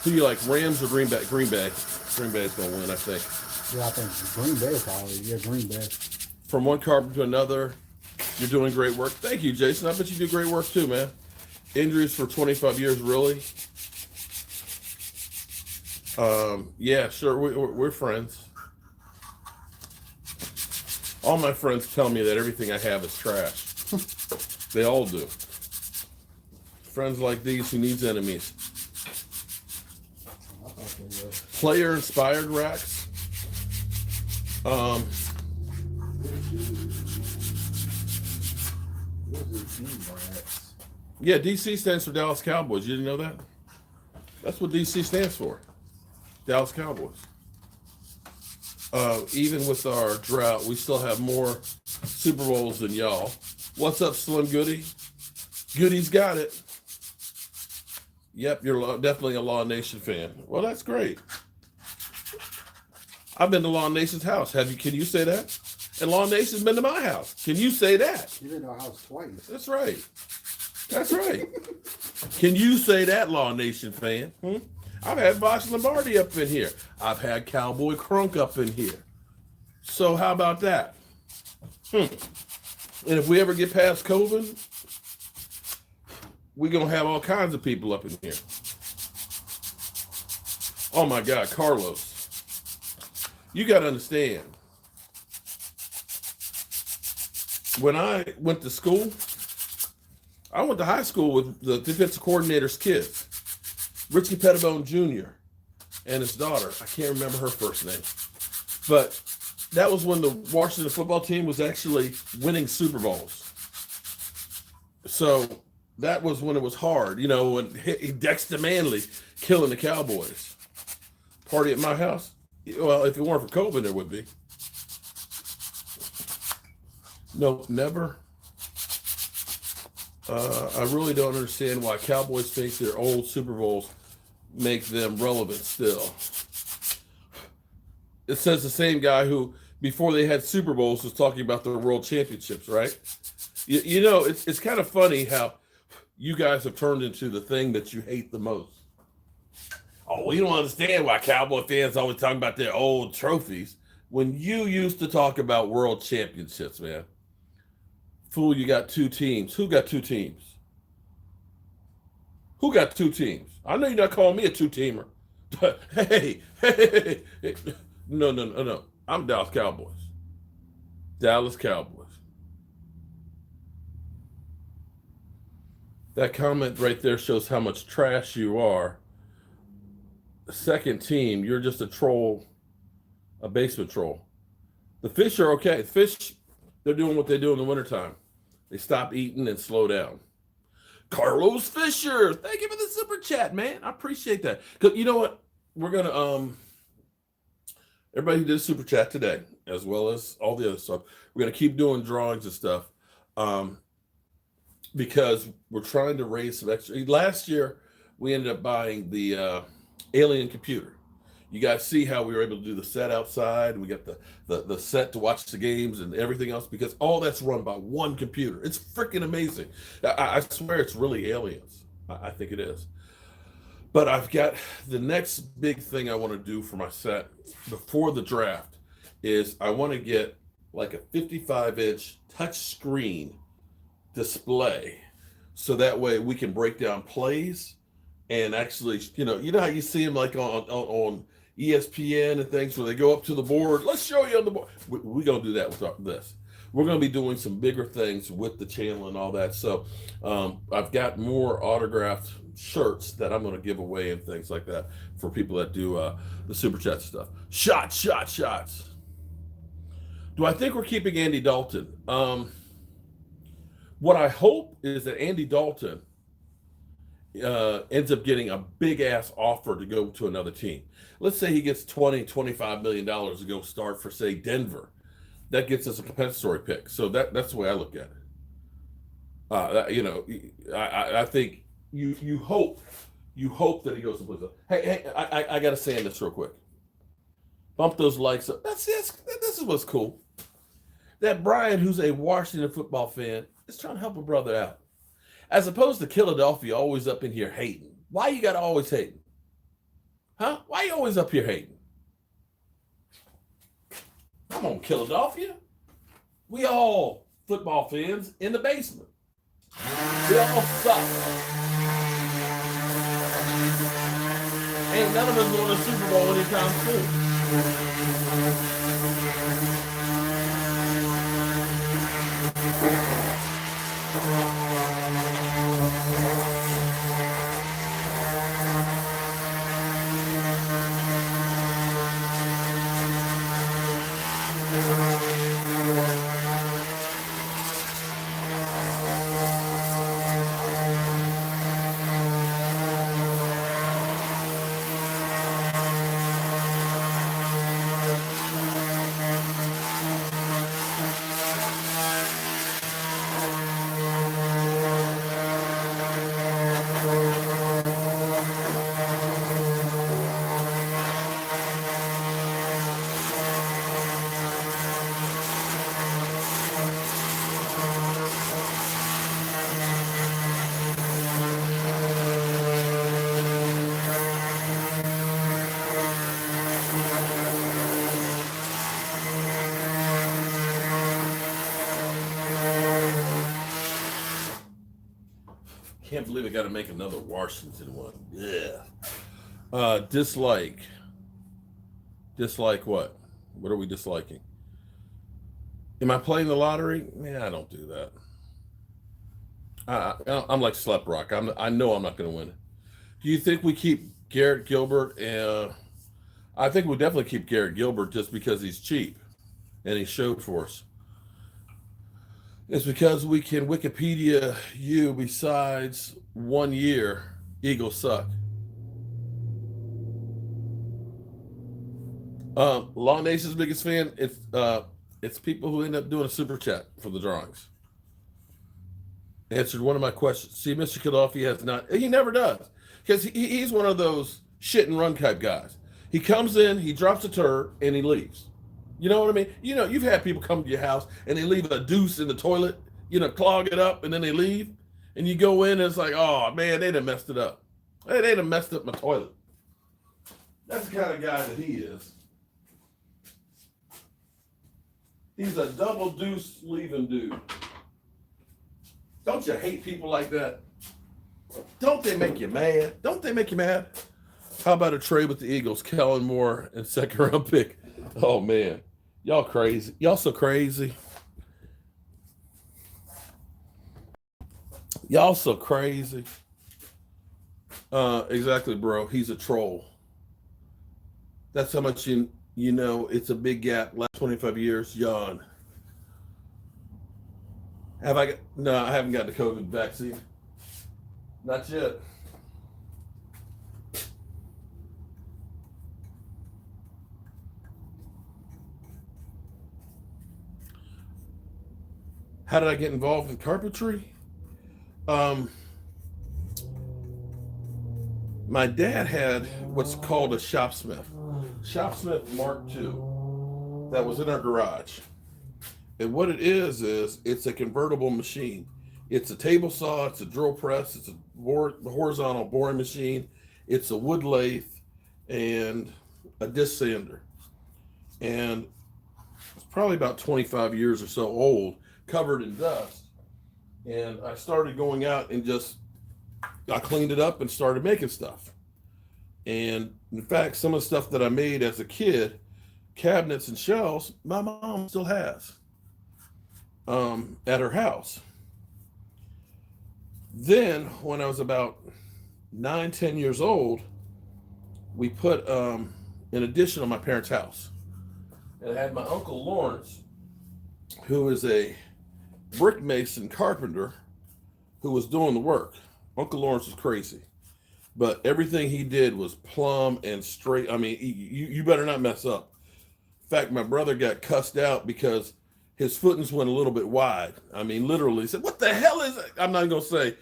Who you like, Rams or Green Bay? Green Bay. Green Bay's gonna win, I think. Yeah, I think Green Bay probably. Yeah, Green Bay. From one carpenter to another, you're doing great work. Thank you, Jason. I bet you do great work too, man. Injuries for 25 years, really? Yeah, sure. We're friends. All my friends tell me that everything I have is trash. They all do. Friends like these, who needs enemies? Player inspired racks. Yeah, DC stands for Dallas Cowboys. You didn't know that? That's what DC stands for. Dallas Cowboys. Even with our drought, we still have more Super Bowls than y'all. What's up, Slim Goody? Goody's got it. Yep, you're definitely a Law Nation fan. Well, that's great. I've been to Law Nation's house. Can you say that? And Law Nation's been to my house. Can you say that? You've been to our house twice. That's right. That's right. Can you say that, Law Nation fan? I've had Vosh Lombardi up in here. I've had Cowboy Crunk up in here. So how about that? And if we ever get past COVID, we're going to have all kinds of people up in here. Oh my God, Carlos. You got to understand. When I went to school, I went to high school with the defensive coordinator's kids. Richie Pettibone Jr. and his daughter. I can't remember her first name. But that was when the Washington football team was actually winning Super Bowls. So that was when it was hard, you know, when Dexter Manley killing the Cowboys. Party at my house? Well, if it weren't for COVID, there would be. No, never. I really don't understand why Cowboys think their old Super Bowls make them relevant still. It says the same guy who, before they had Super Bowls, was talking about the world championships, right? You know, it's kind of funny how you guys have turned into the thing that you hate the most. Oh, we don't understand why Cowboy fans always talking about their old trophies when you used to talk about world championships, man. Fool, you got two teams. Who got two teams? Who got two teams? I know you're not calling me a two-teamer. Hey. No. I'm Dallas Cowboys. Dallas Cowboys. That comment right there shows how much trash you are. Second team, you're just a troll, a basement troll. The fish are okay. The fish, they're doing what they do in the wintertime. They stop eating and slow down. Carlos Fisher, thank you for the super chat, man. I appreciate that. Because you know what? We're going to, everybody who did super chat today, as well as all the other stuff, we're going to keep doing drawings and stuff because we're trying to raise some extra. Last year, we ended up buying the alien computer. You guys see how we were able to do the set outside. We got the set to watch the games and everything else because all that's run by one computer. It's freaking amazing. I swear it's really aliens. I think it is. But I've got the next big thing I want to do for my set before the draft is I want to get like a 55-inch touch screen display so that way we can break down plays and actually, you know how you see them like on ESPN and things where they go up to the board. Let's show you on the board. We're going to do that with this. We're going to be doing some bigger things with the channel and all that. So I've got more autographed shirts that I'm going to give away and things like that for people that do the Super Chat stuff. Shots. Do I think we're keeping Andy Dalton? What I hope is that Andy Dalton ends up getting a big ass offer to go to another team. Let's say he gets $20-25 million to go start for, say, Denver. That gets us a compensatory pick. So that's the way I look at it. I think you hope that he goes to Blizzard. Hey, I got to say this real quick. Bump those likes up. This is what's cool. That Brian, who's a Washington football fan, is trying to help a brother out. As opposed to Philadelphia always up in here hating. Why you got to always hating? Huh? Why you always up here hating? Come on, Philadelphia. We all football fans in the basement. We all suck. Ain't none of us going to the Super Bowl anytime soon. Can't believe I got to make another Washington one. Yeah. Dislike. Dislike what? What are we disliking? Am I playing the lottery? Man, I don't do that. I'm like Slep Rock. I know I'm not going to win it. Do you think we keep Garrett Gilbert? I think we definitely keep Garrett Gilbert just because he's cheap and he showed for us. It's because we can Wikipedia you besides 1 year, Eagles suck. Law Nation's biggest fan, it's people who end up doing a super chat for the drawings. Answered one of my questions. See, Mr. Philadelphia has not, he never does. Because he's one of those shit and run type guys. He comes in, he drops a turd, and he leaves. You know what I mean? You know, you've had people come to your house and they leave a deuce in the toilet, clog it up, and then they leave. And you go in and it's like, oh, man, they done messed it up. Hey, they done messed up my toilet. That's the kind of guy that he is. He's a double deuce leaving dude. Don't you hate people like that? Don't they make you mad? Don't they make you mad? How about a trade with the Eagles? Kellen Moore and second round pick. Oh, man. Y'all crazy. Y'all so crazy. Y'all so crazy. Exactly, bro. He's a troll. That's how much you know. It's a big gap. Last 25 years, yawn. No, I haven't got the COVID vaccine. Not yet. How did I get involved in carpentry? My dad had what's called a shopsmith Mark II, that was in our garage. And what it is it's a convertible machine. It's a table saw, it's a drill press, it's a horizontal boring machine, it's a wood lathe, and a disc sander. And it's probably about 25 years or so old, covered in dust. And I started going out and I cleaned it up and started making stuff. And in fact, some of the stuff that I made as a kid, cabinets and shelves, my mom still has at her house. Then, when I was about 9, 10 years old, we put an addition on my parents' house. And I had my Uncle Lawrence, who is a brick mason carpenter, who was doing the work. Uncle Lawrence is crazy, but everything he did was plumb and straight. I mean, you better not mess up. In fact, my brother got cussed out because his footings went a little bit wide. I mean, literally, he said, "What the hell is it?" I'm not going to say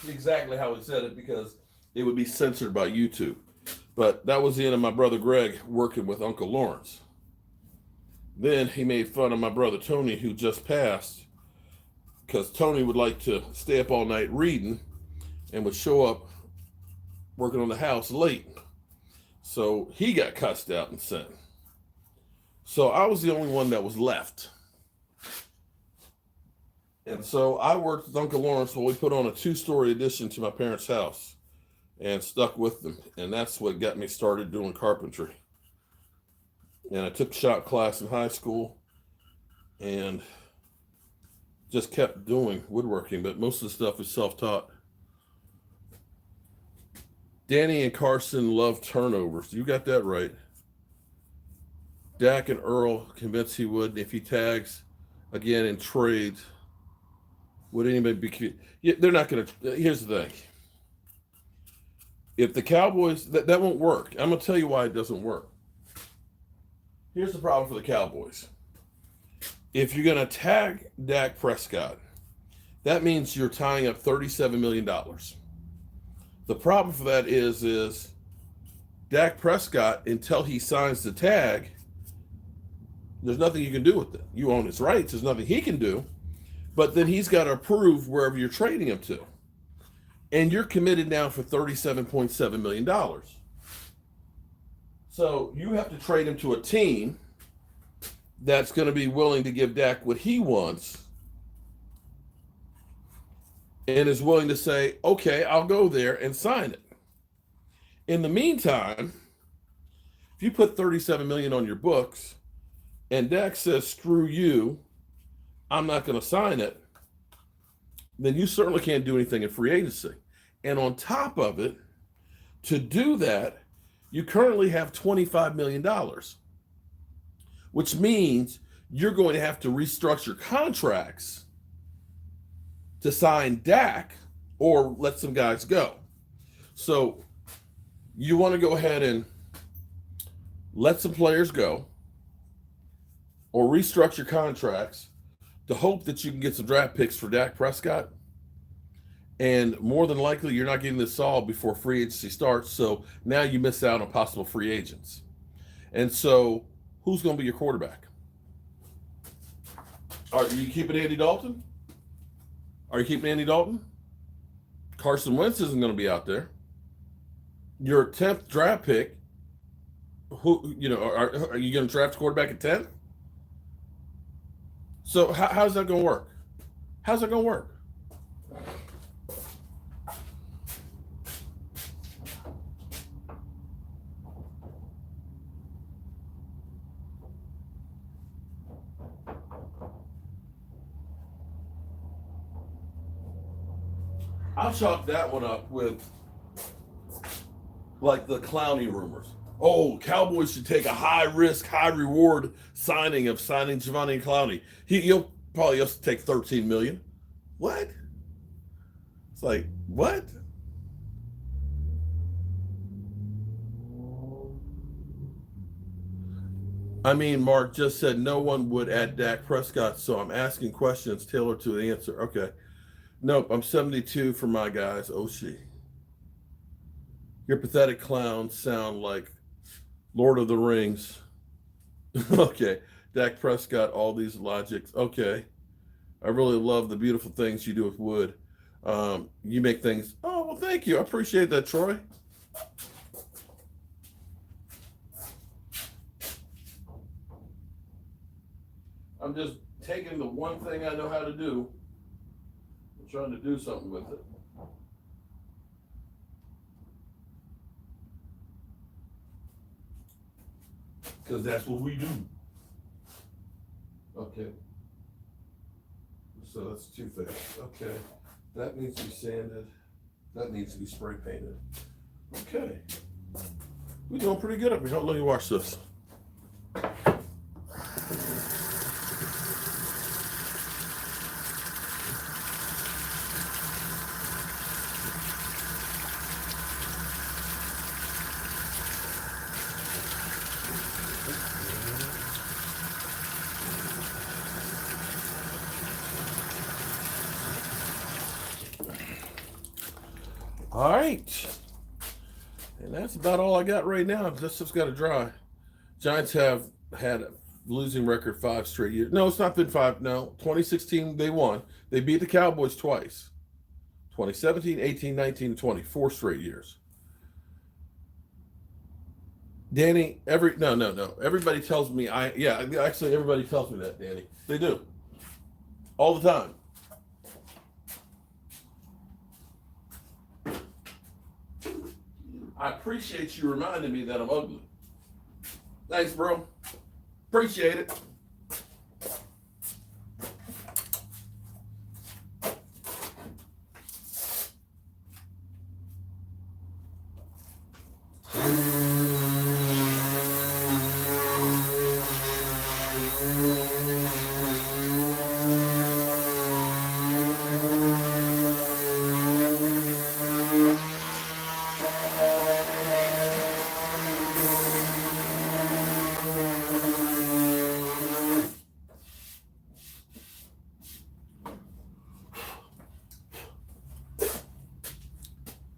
exactly how he said it because it would be censored by YouTube. But that was the end of my brother Greg working with Uncle Lawrence. Then he made fun of my brother Tony, who just passed, because Tony would like to stay up all night reading and would show up working on the house late. So he got cussed out and sent. So I was the only one that was left. And so I worked with Uncle Lawrence while we put on a 2-story addition to my parents' house and stuck with them. And that's what got me started doing carpentry. And I took shop class in high school and just kept doing woodworking, but most of the stuff is self-taught. Danny and Carson love turnovers. You got that right. Dak and Earl convinced he would. If he tags again in trades, would anybody be? Yeah, they're not going to. Here's the thing. If the Cowboys, that won't work. I'm going to tell you why it doesn't work. Here's the problem for the Cowboys. If you're going to tag Dak Prescott, that means you're tying up $37 million. The problem for that is Dak Prescott, until he signs the tag, there's nothing you can do with it. You own his rights. There's nothing he can do. But then he's got to approve wherever you're trading him to. And you're committed now for $37.7 million. So you have to trade him to a team that's going to be willing to give Dak what he wants and is willing to say, okay, I'll go there and sign it. In the meantime, if you put $37 million on your books and Dak says, screw you, I'm not going to sign it, then you certainly can't do anything in free agency. And on top of it, to do that, you currently have $25 million, which means you're going to have to restructure contracts to sign Dak or let some guys go. So you want to go ahead and let some players go or restructure contracts to hope that you can get some draft picks for Dak Prescott. And more than likely, you're not getting this solved before free agency starts. So now you miss out on possible free agents. And so who's going to be your quarterback? Are you keeping Andy Dalton? Are you keeping Andy Dalton? Carson Wentz isn't going to be out there. Your 10th draft pick, are you going to draft a quarterback at 10? So how's that going to work? How's that going to work? I'll chalk that one up with like the Clowney rumors. Oh, Cowboys should take a high risk, high reward signing Giovanni Clowney. He'll probably just take $13 million. What? It's like, what? I mean, Mark just said no one would add Dak Prescott, so I'm asking questions tailored to the answer. Okay. Nope, I'm 72 for my guys. Oh, she. Your pathetic clowns sound like Lord of the Rings. Okay. Dak Prescott, all these logics. Okay. I really love the beautiful things you do with wood. You make things. Oh, well, thank you. I appreciate that, Troy. I'm just taking the one thing I know how to do and trying to do something with it. Because that's what we do. Okay. So that's too fast. Okay. That needs to be sanded. That needs to be spray painted. Okay. We're doing pretty good up here. Let me wash this. All right. And that's about all I got right now. This just got to dry. Giants have had a losing record 5 straight years. No, it's not been 5. No, 2016 they won. They beat the Cowboys twice. 2017, 18, 19, and 20. 4 straight years. Danny, no. Everybody tells me actually everybody tells me that, Danny. They do. All the time. I appreciate you reminding me that I'm ugly. Thanks, bro. Appreciate it.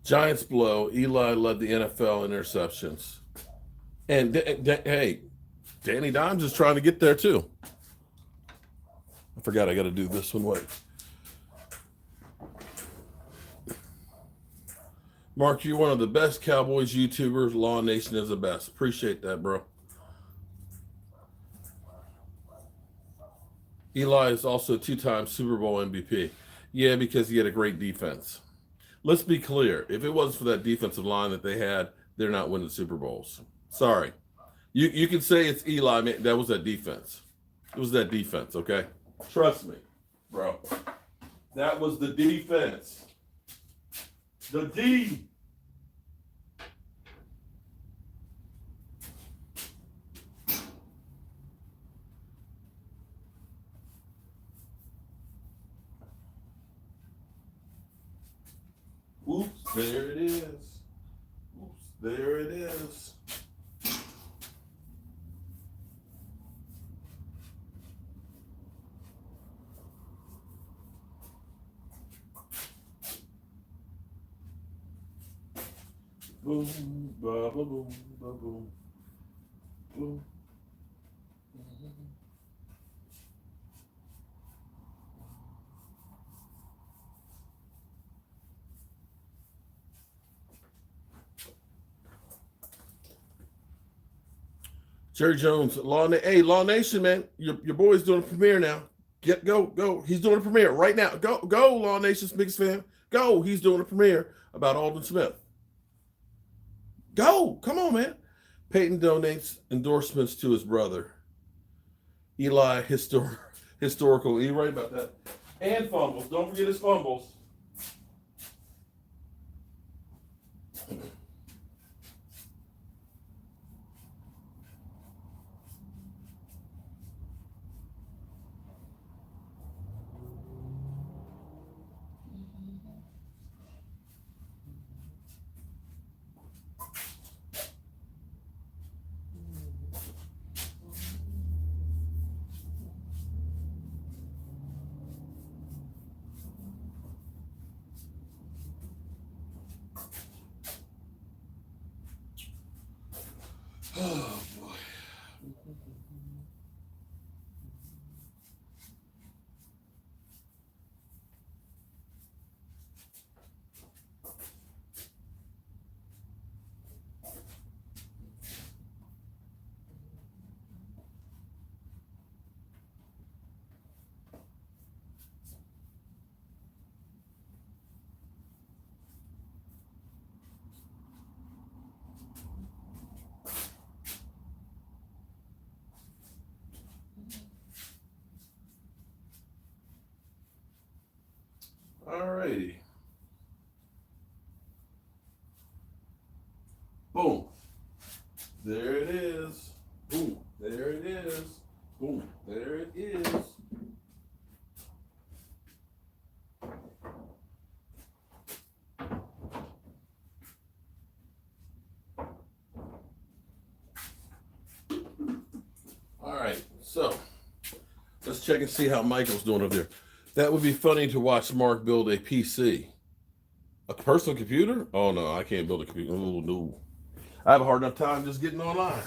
Giants blow. Eli led the NFL in interceptions. And hey, Danny Dimes is trying to get there too. I forgot I got to do this one. Wait. Mark, you're one of the best Cowboys YouTubers. Law Nation is the best. Appreciate that, bro. Eli is also 2-time Super Bowl MVP. Yeah, because he had a great defense. Let's be clear. If it wasn't for that defensive line that they had, they're not winning Super Bowls. Sorry. You can say it's Eli, man. That was that defense. It was that defense, okay? Trust me, bro. That was the defense. The D. Oops, there it is. Oops, there it is. Boom, ba ba boom, ba boom, boom. Jerry Jones, Law Nation, man. Your boy's doing a premiere now. Go. He's doing a premiere right now. Go, Law Nation's biggest fan. Go. He's doing a premiere about Alden Smith. Go. Come on, man. Peyton donates endorsements to his brother. Eli, historical. You right about that. And fumbles. Don't forget his fumbles. righty. Boom. There it is. Boom. There it is. Boom. There it is. All right, so let's check and see how Michael's doing up there. That would be funny to watch Mark build a PC. A personal computer? Oh no, I can't build a computer. Oh no. I have a hard enough time just getting online.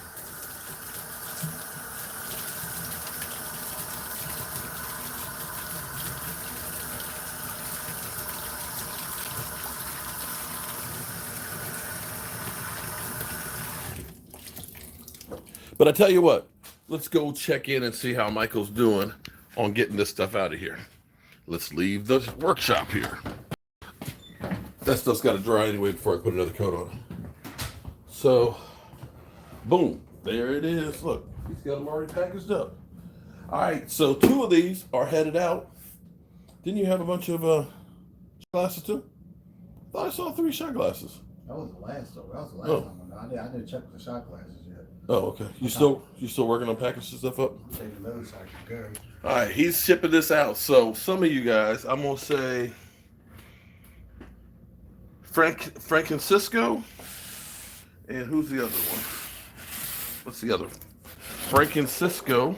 But I tell you what, let's go check in and see how Michael's doing on getting this stuff out of here. Let's leave the workshop here. That stuff's got to dry anyway before I put another coat on it. So, boom, there it is. Look, he's got them already packaged up. All right, so 2 of these are headed out. Didn't you have a bunch of glasses too? I thought I saw 3 shot glasses. That was the last time. I didn't check the shot glasses yet. Oh, okay. You still working on packaging stuff up? I'm taking those so I can go. All right, he's shipping this out. So some of you guys, I'm gonna say Francisco, and who's the other one? What's the other? Francisco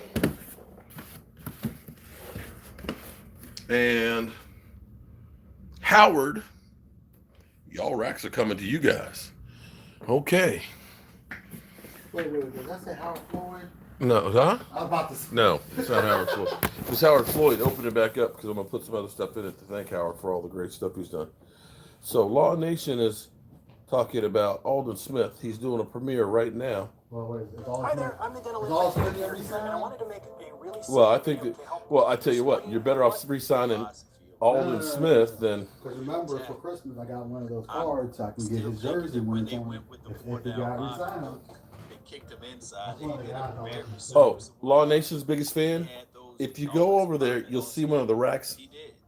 and Howard. Y'all racks are coming to you guys. Okay. Wait, did I say Howard Floyd? No, huh? I was about to say. No, it's not Howard Floyd. It's Howard Floyd. Open it back up because I'm going to put some other stuff in it to thank Howard for all the great stuff he's done. So Law Nation is talking about Alden Smith. He's doing a premiere right now. Hi there, I'm the dental and I wanted to make a really well, I think that, well, I tell you what, you're better off re-signing Alden Smith than... Because remember, for Christmas, I got one of those cards so I can get his jersey when he got resigned. Kicked him inside. Oh, Law Nation's biggest fan? If you go over there, you'll see one of the racks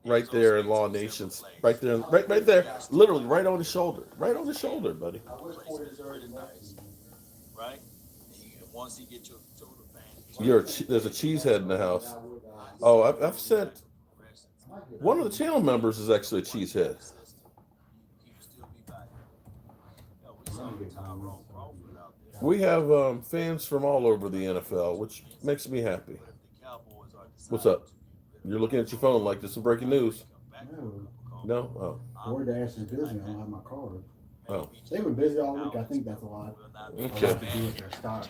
right there in Law Nation's. Right there, right there. Literally right on the shoulder. Right on the shoulder, buddy. Right? Once he gets to the There's a cheesehead in the house. Oh, I've sent... One of the channel members is actually a cheesehead. We have fans from all over the NFL, which makes me happy. What's up? You're looking at your phone like this is breaking news. No? Oh. DoorDash is busy. I don't have my card. Oh. They've been busy all week. I think that's a lot. Okay. To do with their stock.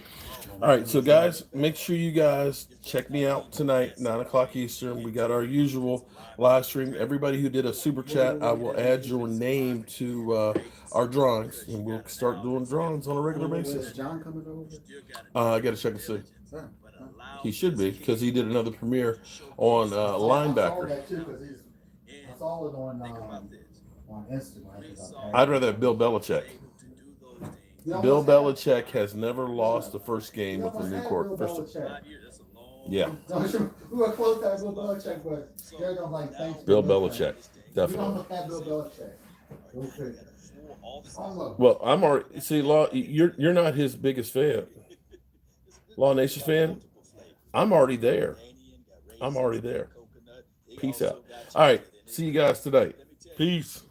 All right, so guys, make sure you guys check me out tonight, 9 o'clock Eastern. We got our usual live stream. Everybody who did a super chat, I will add your name to our drawings, and we'll start doing drawings on a regular basis. Is John coming over? I got to check and see. He should be, because he did another premiere on linebacker. I saw it on Instagram. I'd rather have Bill Belichick. Bill Belichick has never lost the first game with the new court. Yeah. We were close to Bill Belichick, but Garrett don't like thanks. Bill Belichick, We definitely. don't have Bill Belichick. Well, I'm already see Law. You're not his biggest fan. Law Nation fan. I'm already there. I'm already there. Peace out. All right. See you guys tonight. Peace.